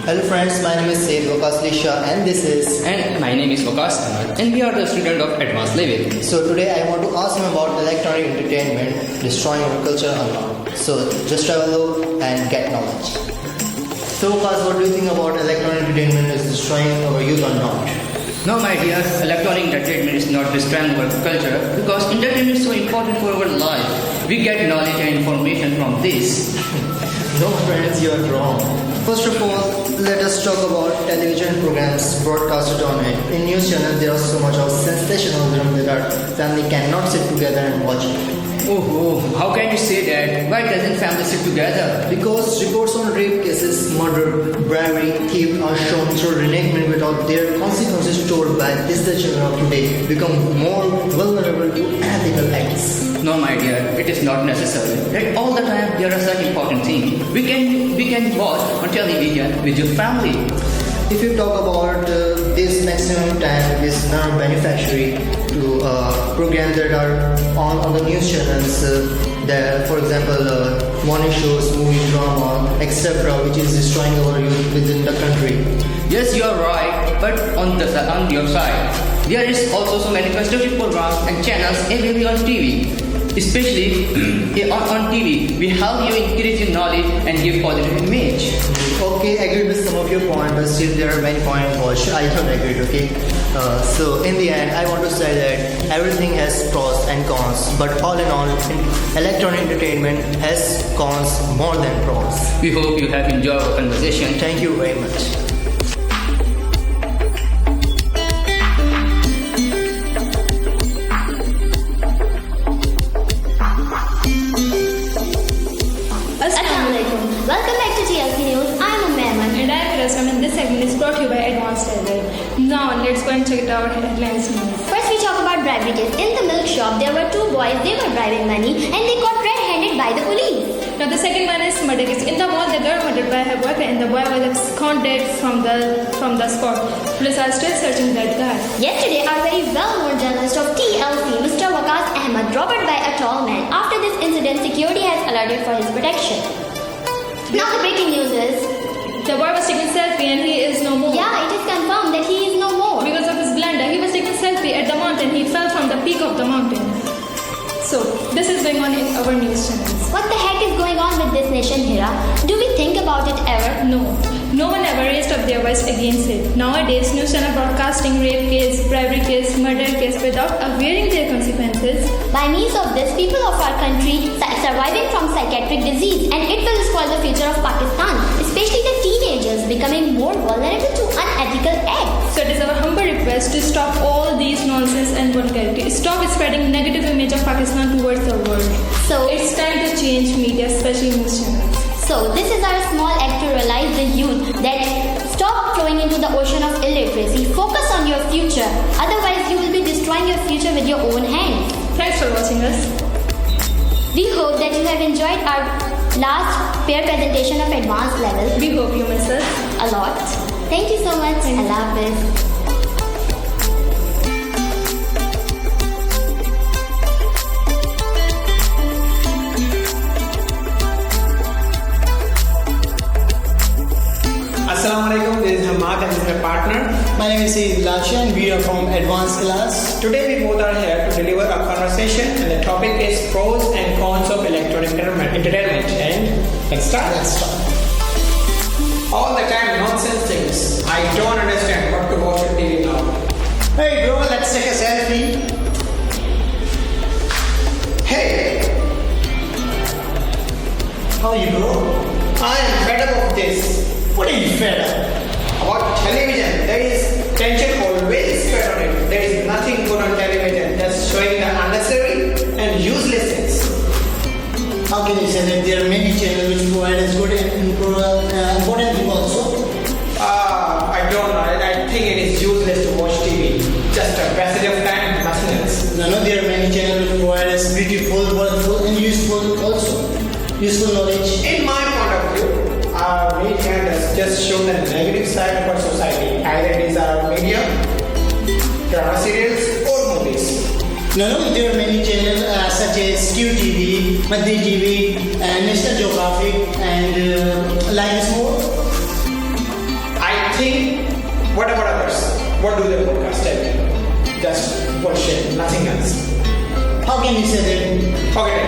Hello friends, my name is Said Waqas Lisha and this is... And my name is Waqas Ahmed and we are the student of advanced level. So today I want to ask you about electronic entertainment destroying our culture or not. So just travel and get knowledge. So Waqas, what do you think about electronic entertainment is destroying our youth or not? No, my dear, electronic entertainment is not destroying our culture because entertainment is so important for our life. We get knowledge and information from this. No friends, you are wrong. First of all, let us talk about television programs broadcasted on it. In news channels, there is so much of sensationalism that our family cannot sit together and watch it. Oh, how can you say that? Why doesn't family sit together? Because reports on rape cases, murder, bribery, theft are shown through reenactment without their consequences told by digital children of today become more vulnerable to unethical acts. No, my dear, it is not necessary. That all the time there are such important things. We can watch on television with your family. If you talk about this maximum time is now manufacturing to programs that are on the news channels, that for example morning shows, movie, drama, etc., which is destroying our youth within the country. Yes, you are right, but on your side, there is also so many constructive programs and channels available on TV. Especially on TV, we help you increase your knowledge and give positive image. Okay, I agree with some of your points, but still there are many points which I don't agree. Okay, so in the end, I want to say that everything has pros and cons, but all in all, electronic entertainment has cons more than pros. We hope you have enjoyed our conversation. Thank you very much. Welcome back to TLC News. I'm Umman. And I'm Rasam, and this segment is brought to you by Advanced Level. Now, let's go and check it out headlines news. First, we talk about bribery case. In the milk shop, there were two boys. They were bribing money, and they got red-handed by the police. Now, the second one is murder case. In the mall, the girl murdered by her boyfriend, and the boy was absconded from the spot. Police are still searching that guy. Yesterday, our very well-known journalist of TLC, Mr. Waqas Ahmed, robbed by a tall man. After this incident, security has alerted for his protection. Now the breaking news is... The boy was taking selfie and he is no more. Yeah, it is confirmed that he is no more. Because of his blunder, he was taking selfie at the mountain. He fell from the peak of the mountain. So, this is going on in our news channels. What the heck is going on with this nation, Hira? Do we think about it ever? No. No one ever raised up their voice against it. Nowadays, news channel broadcasting rape case, bribery case, murder case without awareing their consequences. By means of this, people of our country surviving from psychiatric disease, and it will spoil the future of Pakistan, especially the teenagers becoming more vulnerable to unethical acts. So it is our humble request to stop all these nonsense and vulgarity. Stop spreading negative image of Pakistan towards the world. So it's time to change media, especially news channels. So this is our small act to realize the youth that stop throwing into the ocean of illiteracy. Focus on your future. Otherwise, you will be destroying your future with your own hands. Thanks for watching us. We hope that you have enjoyed our last pair presentation of advanced level. We hope you miss us a lot. Thank you so much. Allah Hafiz. Assalamualaikum, this is Hamad and this is my partner. My name is Saeed Lasha and we are from advanced class. Today we both are here to deliver a conversation and the topic is pros and cons of electronic entertainment. And let's start. All the time nonsense things. I don't understand what to watch on TV now. Hey bro, let's take a selfie. Hey, How are you bro? I am fed up of this. What are you fed up? About television, there is tension always spread on it. There is nothing good on television, just showing the unnecessary and useless things. How can you say that there are many channels which provide us good and important things also? I don't know. I think it is useless to watch TV. Just a passage of time, nothing else. No, there are many channels which provide us beautiful, worthful and useful also. Useful knowledge. In my point of view, media does just show the negative side of our society. Either it is our media, drama serials or movies. No, there are many channels such as QTV, Madhya TV, and National Geographic, and like more. think, what about others? What do the podcast tell you? Just bullshit, nothing else. How can you say that? Okay.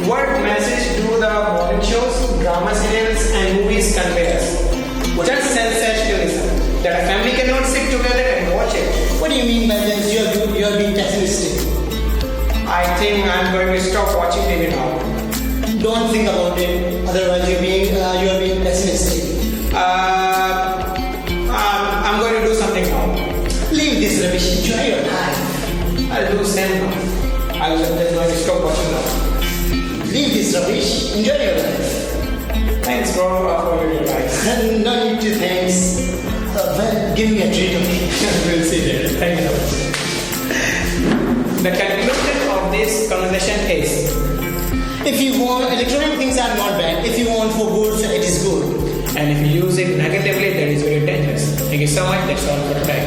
What message do the morning shows, drama serials, and movies convey us? Just sensationalism. That a family cannot sit together and watch it. What do you mean by this? You are being pessimistic. I think I'm going to stop watching TV now. Don't think about it. Otherwise, you are being pessimistic. I'm going to do something now. Leave this rubbish. Enjoy your life. I'll do same now. I'm just going to stop watching now. Leave this rubbish. Enjoy your life. Thanks, bro, for your advice. No need to thanks. Well, give me a treat, okay? We'll see later. Thank you so much. The conclusion of this conversation is: if you want, electronic things are not bad. If you want for good, it is good. and if you use it negatively, that is very dangerous. Thank you so much. That's all for today.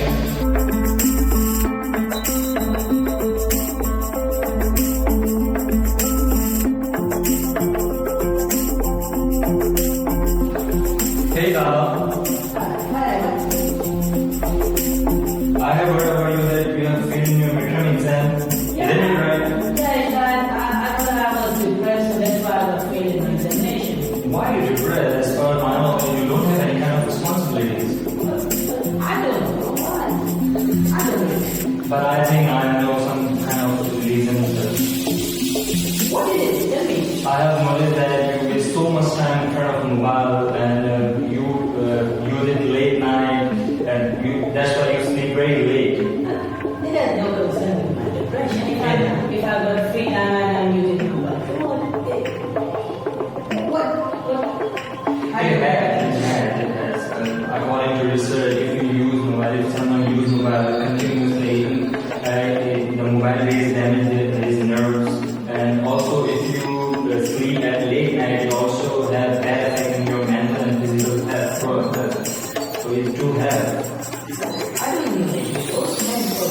Hey Dada. I have heard about you that you have failed in your midterm exam. Isn't it right? I thought I was depressed, so that's why I was failing my examination. Why are you depressed? As far as I know, you don't have any kind of responsibilities. I don't know why. I don't know. But I think I know some kind of reason. What is it? Tell me. I have noticed that you waste so much time in front of a mobile and you use it late night and that's why you sleep very late. It has no concern with my depression. If I got free time, I'm using mobile phone. What? Hey, bad. According to research, if someone uses mobile continuously, the mobile rays damage his nerves, and also if you sleep at late night, you also have bad effect in your mental and physical health. So it do have. I don't use it.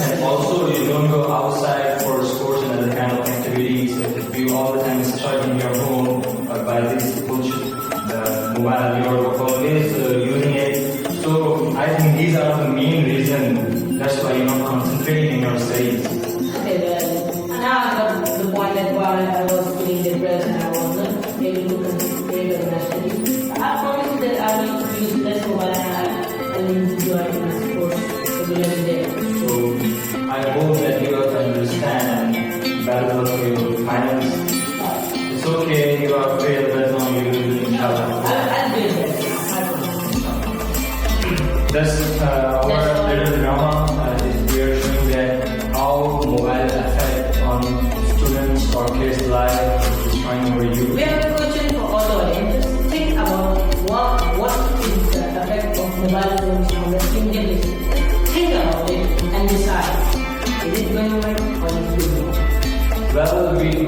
And also you don't go outside for sports and other kind of activities. If you all the time stuck in your home by this bullshit, the mobile, you're always using it. So I think these are the main reason. That's why you're not concentrating in your studies. Okay, well, now I got the point that while I was feeling depressed and I was not able to concentrate on my studies, I promise you that I will use less mobile and enjoy my sports regularly there. So I hope that you will understand and battle for your finals. It's okay, you are failed, but no, you will do inshallah. I'll do that. That's our little drama. We are showing that how mobile affect on students or kids' life, destroying our youth. We have a question for all the audience. Just think about what is the effect of mobile phones on the student generation. Think about it and decide. Is it going to work or is it going to work? Well,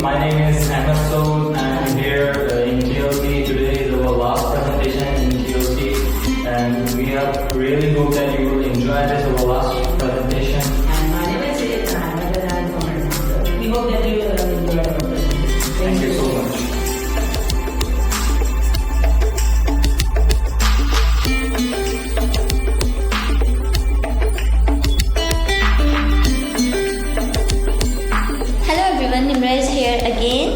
my name is Ahmed Soud. I'm here in TLC. Today is our last presentation in TLC, and we really hope that you will enjoy this our last presentation. And my name is Sid, and I'm a from We hope that you will enjoy our presentation. Thank you so much. Hello everyone, Nimra is here again.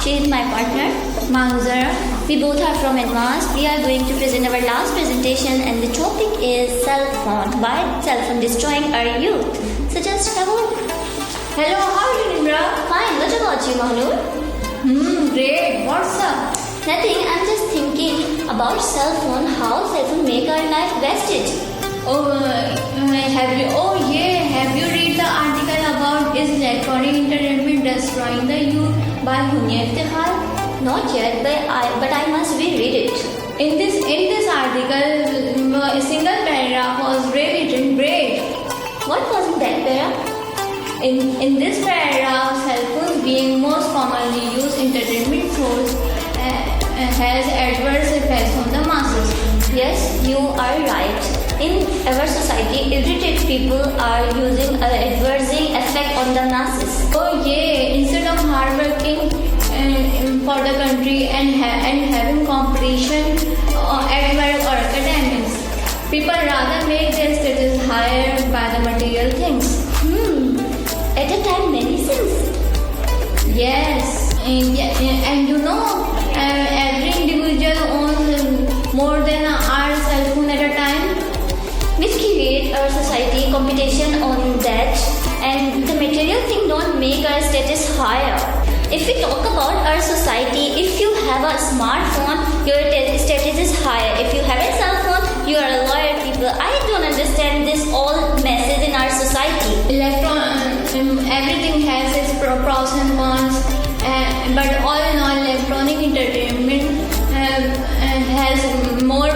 She is my partner, Mahuzara. We both are from Advanced. We are going to present our last presentation and the topic is cell phone. Why cell phone destroying our youth? So just have a look. Hello, how are you, Nimra? Fine, what about you, Mahnur? Great. What's up? Nothing, I'm just thinking about cell phone, how cell phone make our life wastage. Have you read the article about is electronic entertainment destroying the youth by Hunya Iftikhar? Not yet, but I must reread it. In this article, a single paragraph was really written great. What was in that para? In this paragraph, cell phones being most commonly used entertainment source has adverse effects on the masses. Yes, you are right. In our society, irritated people are using an adversing effect on the masses. Instead of hard working for the country and having competition at work or academics. People rather make their status higher by the material things. At a time, medicines. Yes, and you know, every individual owns more than our cell phone at a time. Which create our society competition on that, and the material thing don't make our status higher. If we talk about our society, if you have a smartphone, your status is higher. If you have a cell phone, you are a lawyer people. I don't understand this all messes in our society. Everything has its pros and cons, but all in all, electronic entertainment has more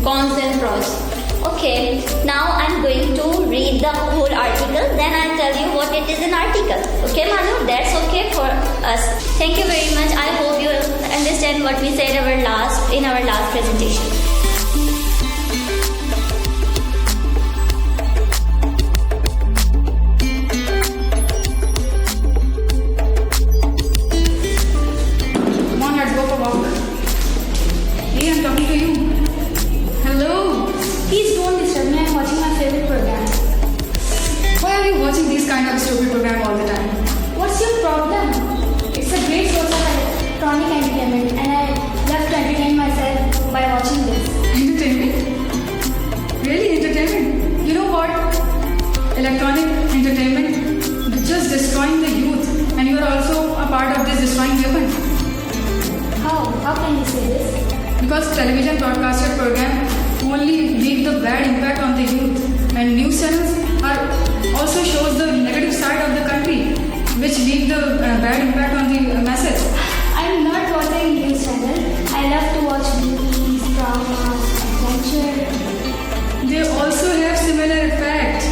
cons than pros. Okay, now I'm going to read the whole article, then I'll tell you what it is in article. Okay, Manu, that's okay for us. Thank you very much. I hope you understand what we said in our last presentation. Come on, let's go for a walk. Hey, I'm talking to you. Hello. Please don't disturb me. I'm watching my favorite program. Why are you watching these kind of stupid program all the time? What's your problem? It's a great source of electronic entertainment, and I love to entertain myself by watching this. Entertainment? Really, entertainment? You know what? Electronic entertainment is just destroying the youth, and you are also a part of this destroying weapon. How? How can you say this? Because television broadcasted program only leave the bad impact on the youth, and news channels are also shows the negative side of the country, which leave the bad impact on the masses. I'm not watching news channel. I love to watch movies, dramas, adventure. They also have similar effect.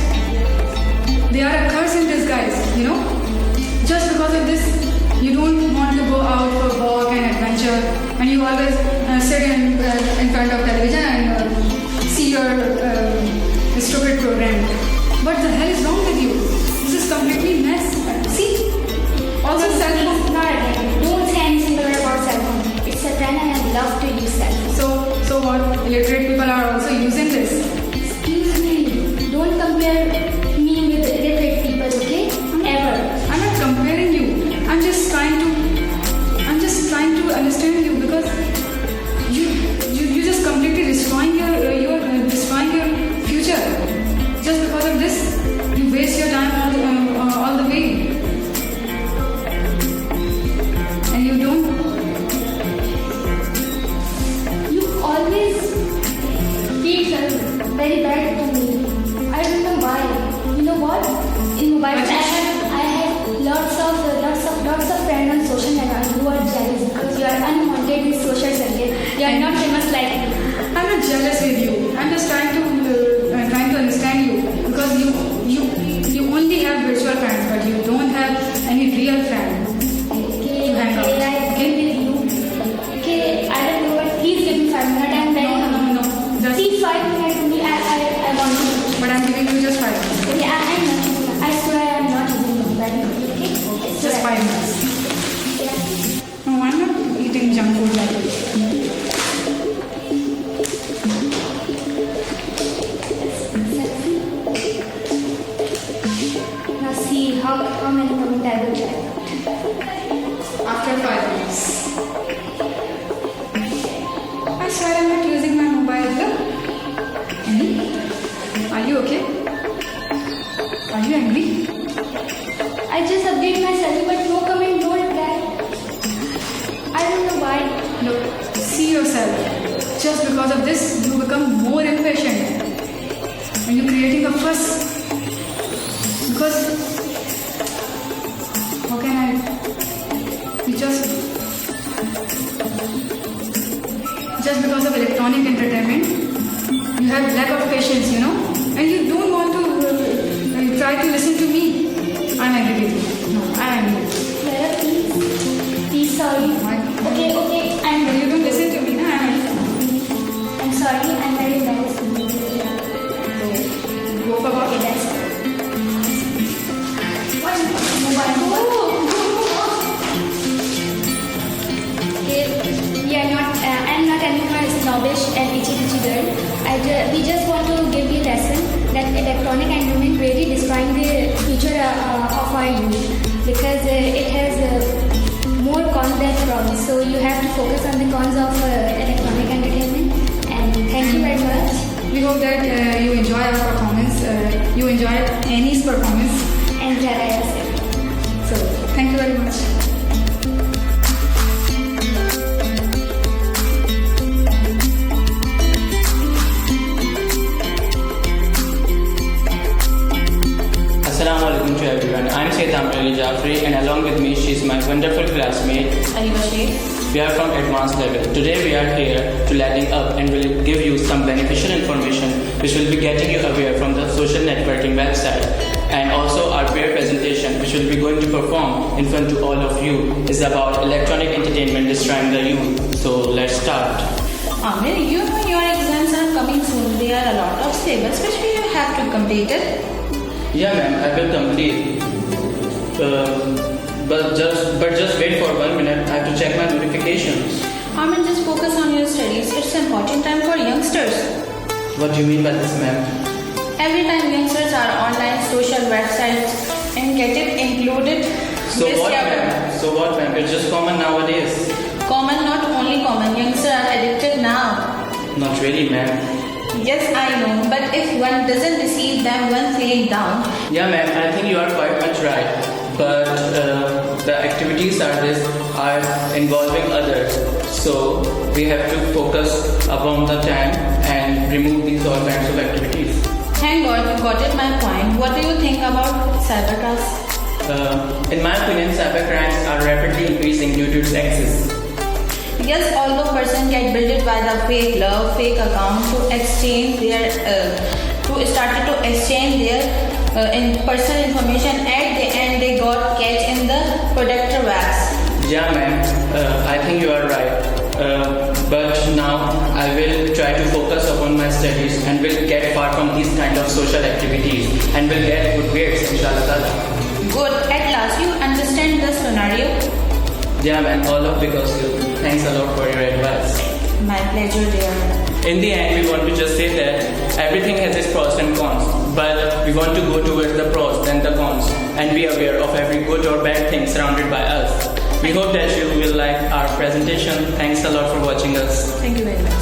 They are a curse in disguise, you know. Just because of this, you don't want to go out for walk and adventure, and you always sit in front of television and see your stupid program. What the hell is wrong with you? This is completely mess. See? Also cell phone. Not again. Don't say anything about cell phone. It's a trend and I love to use cell phone. So what? Illiterate people are also using this. Excuse me. Don't compare me with illiterate people, okay? Ever. I'm not comparing you. I'm just trying to understand you, because you just completely destroying your future. Just because of this, you waste your time all the way, and you don't. You always feel very bad to me. I don't know why. You know what? In mobile, I have lots of friends on social media who are jealous because you are unwanted in social circle. You are not famous like me. I'm not jealous with you. I'm just trying to understand you, because you only have virtual friends, but you don't have any real friends. Okay, Hang on. I agree with you. Okay, I don't know what. Please give me 5 minutes. I'm very hungry. No. Just, Please 5 minutes to me. I want to. but I'm giving you just 5 minutes. Okay, I'm not. I swear I'm not using mobile. Okay? Just 5 minutes. Yeah. No, I'm not eating junk food like this. Now see how many moments I will try. After 5 minutes. I swear I'm not using my mobile. Look. Are you okay? Are you angry? I just update myself, but no comment, no reply. I don't know why. Look, see yourself. Just because of this, you become more impatient. And you're creating a fuss. Because, how can I? You just because of electronic entertainment, you have lack of patience, you know, and you don't want to try to listen to me. I'm angry with you. No, I'm angry. Clara, please, sorry. Okay, But you don't listen to me, na? I'm sorry. I'm very embarrassed. Go for what? Okay, that's it. What's mobile? Okay, I'm not anymore. It's not snobbish and itchy girl. We just want to give you a lesson that electronic entertainment really destroying the future of our youth because it has more cons than pros. So you have to focus on the cons of electronic entertainment. And thank you very much. We hope that you enjoy our performance. You enjoy Annie's performance. And Jara yourself. So thank you very much. Assalamu alaikum to everyone. I'm Sayyid Amrali Jafri and along with me she is my wonderful classmate. Ariba Sheikh. We are from advanced level. Today we are here to lighting up and will give you some beneficial information which will be getting you aware from the social networking website. And also our peer presentation which will be going to perform in front to all of you is about electronic entertainment destroying the youth. So let's start. Amir, you know your exams are coming soon. There are a lot of syllabus which we have to complete it. Yeah ma'am, I will complete. But just wait for 1 minute. I have to check my notifications. Amir, just focus on your studies. It's an important time for youngsters. What do you mean by this, ma'am? Every time youngsters are online social websites and get it included. So what, ma'am? It's just common nowadays. Common, not only common. Youngsters are addicted now. Not really, ma'am. Yes, I know. But if one doesn't receive them, one feeling down. Yeah, ma'am. I think you are quite much right. But the activities are involving others. So we have to focus upon the time and remove these all kinds of activities. Thank God you got it my point. What do you think about cybercrimes? In my opinion, cybercrimes are rapidly increasing due to its access. Yes, although person get built by the fake love, fake account to exchange their in personal information. At the end, they got catch in the predator wax. Yeah, ma'am. I think you are right. But now I will try to focus upon my studies and will get far from these kind of social activities and will get good grades, inshallah. Good. At last, you understand the scenario. Yeah, ma'am. All of because you. Thanks a lot for your advice. My pleasure, dear. In the end, we want to just say that everything has its pros and cons, but we want to go towards the pros than the cons and be aware of every good or bad thing surrounded by us. We hope that you will like our presentation. Thanks a lot for watching us. Thank you very much.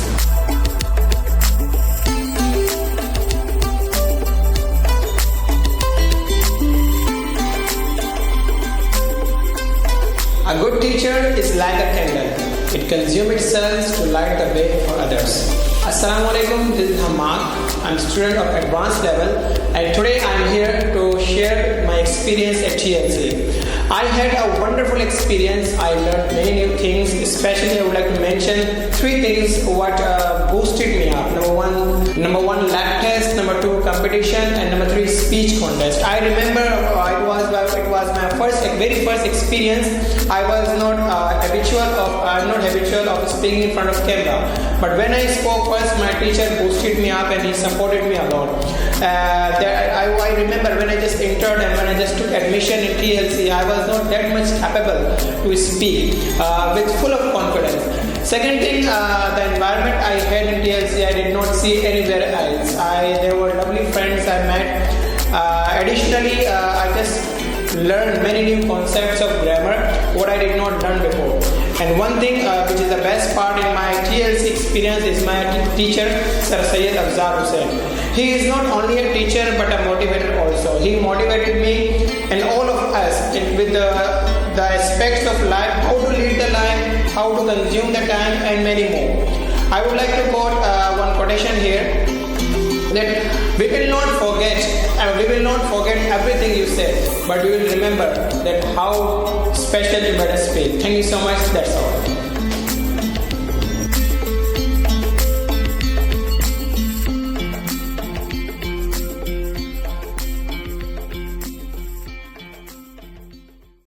A good teacher is like a candle. It consumes itself to light the way for others. Assalamu alaikum, this is Hamad. I'm a student of advanced level and today I'm here to share my experience at TLC. I had a wonderful experience. I learned many new things. Especially I would like to mention 3 things what boosted me up. Number one lab test, number 2 competition, and number 3 speech contest. I remember it was my very first experience. I was not habitual of speaking in front of camera. But when I spoke first, my teacher boosted me up and he supported me a lot. I remember when I just entered and when I just took admission in TLC, I was not that much capable to speak with full of confidence. Second thing, the environment I had in TLC, I did not see anywhere else. There were lovely friends I met. Additionally, I just learned many new concepts of grammar, what I did not learn before. And one thing which is the best part in my TLC experience is my teacher, Sir Syed Afzal Hussain. He is not only a teacher but a motivator also. He motivated me and all of us with the aspects of life, how to lead the life, how to consume the time and many more. I would like to quote one quotation here that we will not forget everything you said, but we will remember that how special you made us feel. Thank you so much. That's all.